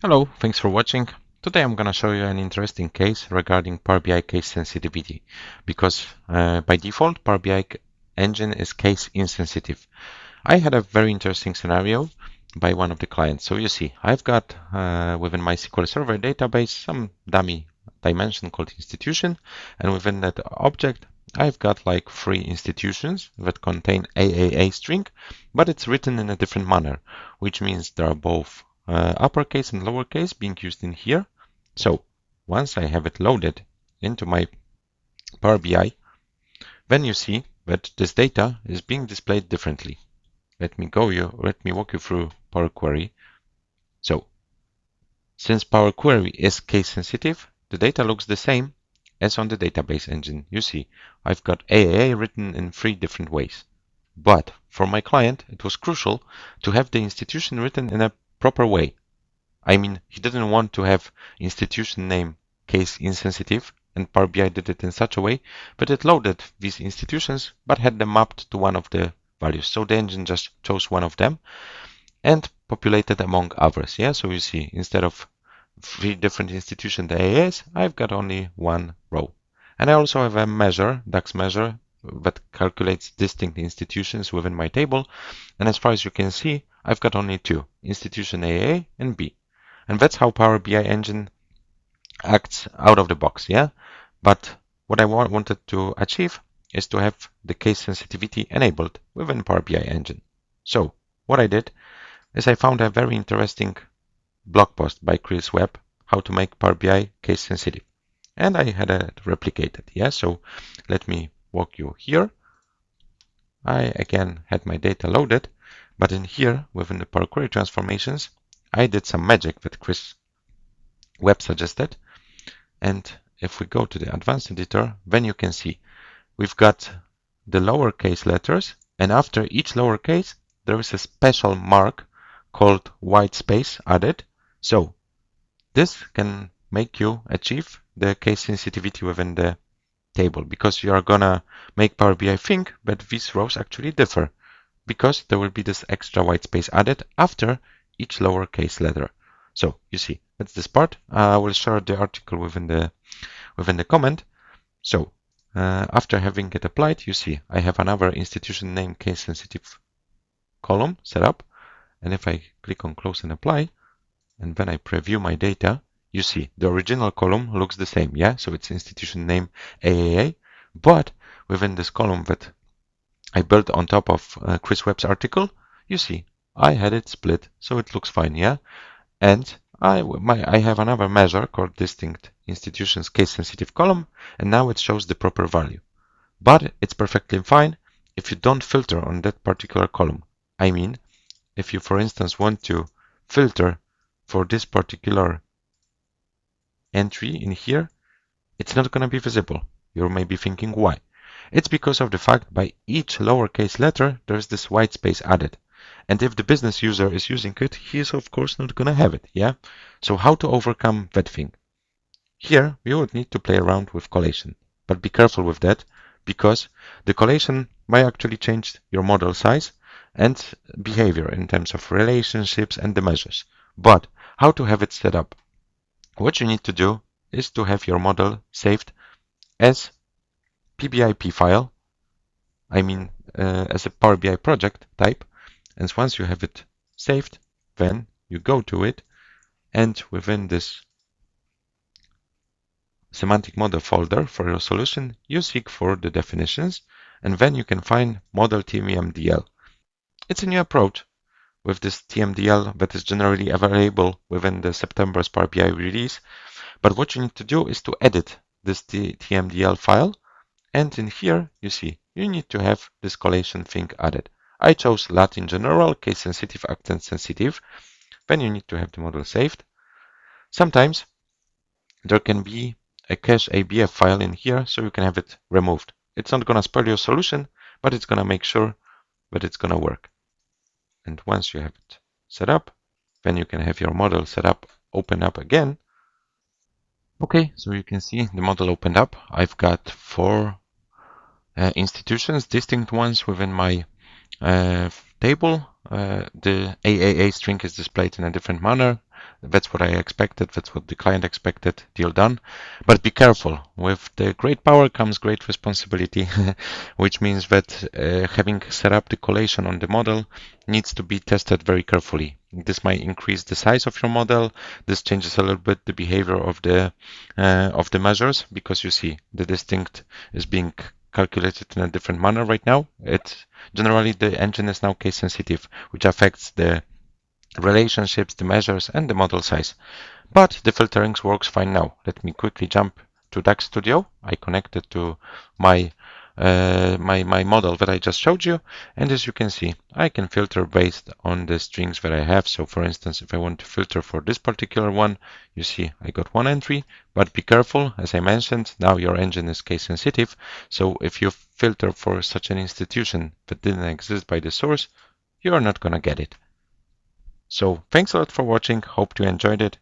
Hello, thanks for watching. Today I'm going to show you an interesting case regarding Power BI case sensitivity because by default Power BI Engine is case insensitive. I had a very interesting scenario by one of the clients. So you see, I've got within my SQL Server database some dummy dimension called institution, and within that object I've got like 3 institutions that contain AAA string, but it's written in a different manner, which means there are both uppercase and lowercase being used in here. So once I have it loaded into my Power BI, then you see that this data is being displayed differently. Let me walk you through Power Query. So since Power Query is case sensitive, the data looks the same as on the database engine. You see, I've got AAA written in 3 different ways. But for my client, it was crucial to have the institution written in a proper way. I mean, he didn't want to have institution name case insensitive, and Power BI did it in such a way that it loaded these institutions but had them mapped to one of the values. So the engine just chose one of them and populated among others. Yeah, so you see, instead of 3 different institution AAs, I've got only 1 row. And I also have a measure, DAX measure, that calculates distinct institutions within my table. And as far as you can see, I've got only 2, institution AA and B. And that's how Power BI Engine acts out of the box, yeah? But what I wanted to achieve is to have the case sensitivity enabled within Power BI Engine. So what I did is I found a very interesting blog post by Chris Webb, how to make Power BI case sensitive. And I had it replicated, yeah? So let me walk you here. I again had my data loaded, but in here, within the Power Query transformations, I did some magic that Chris Webb suggested. And if we go to the advanced editor, then you can see we've got the lowercase letters, and after each lowercase, there is a special mark called white space added. So this can make you achieve the case sensitivity within the table, because you are gonna make Power BI think that these rows actually differ, because there will be this extra white space added after each lowercase letter. So you see, that's this part. I will share the article within the comment. So after having it applied, you see I have another institution name case sensitive column set up. And if I click on close and apply, and then I preview my data, you see the original column looks the same, yeah? So it's institution name AAA, but within this column that I built on top of Chris Webb's article, you see I had it split, so it looks fine, yeah? And I have another measure called distinct institutions case sensitive column, and now it shows the proper value. But it's perfectly fine if you don't filter on that particular column. I mean, if you, for instance, want to filter for this particular entry in here, it's not going to be visible. You may be thinking why. It's because of the fact by each lowercase letter, there's this white space added. And if the business user is using it, he is of course not going to have it, yeah? So how to overcome that thing? Here, we would need to play around with collation. But be careful with that, because the collation might actually change your model size and behavior in terms of relationships and the measures. But how to have it set up? What you need to do is to have your model saved as PBIP file, I mean as a Power BI project type. And once you have it saved, then you go to it, and within this semantic model folder for your solution, you seek for the definitions, and then you can find model TMDL. It's a new approach with this TMDL that is generally available within the September's Power BI release. But what you need to do is to edit this TMDL file. And in here, you see, you need to have this collation thing added. I chose Latin general, case sensitive, accent sensitive. Then you need to have the model saved. Sometimes there can be a cache ABF file in here, so you can have it removed. It's not going to spoil your solution, but it's going to make sure that it's going to work. And once you have it set up, then you can have your model set up, open up again. Okay, so you can see the model opened up. I've got 4 institutions, distinct ones within my table. The AAA string is displayed in a different manner. That's what I expected. That's what the client expected. Deal done. But be careful. With the great power comes great responsibility, which means that having set up the collation on the model needs to be tested very carefully. This might increase the size of your model. This changes a little bit the behavior of the measures, because you see the distinct is being calculated in a different manner right now. Generally the engine is now case sensitive, which affects the relationships, the measures, and the model size. But the filtering works fine now. Let me quickly jump to DAX Studio. I connected to my my model that I just showed you, and as you can see, I can filter based on the strings that I have. So for instance, if I want to filter for this particular one, you see I got one entry, but be careful, as I mentioned, now your engine is case sensitive. So if you filter for such an institution that didn't exist by the source, you're not gonna get it. So thanks a lot for watching. Hope you enjoyed it.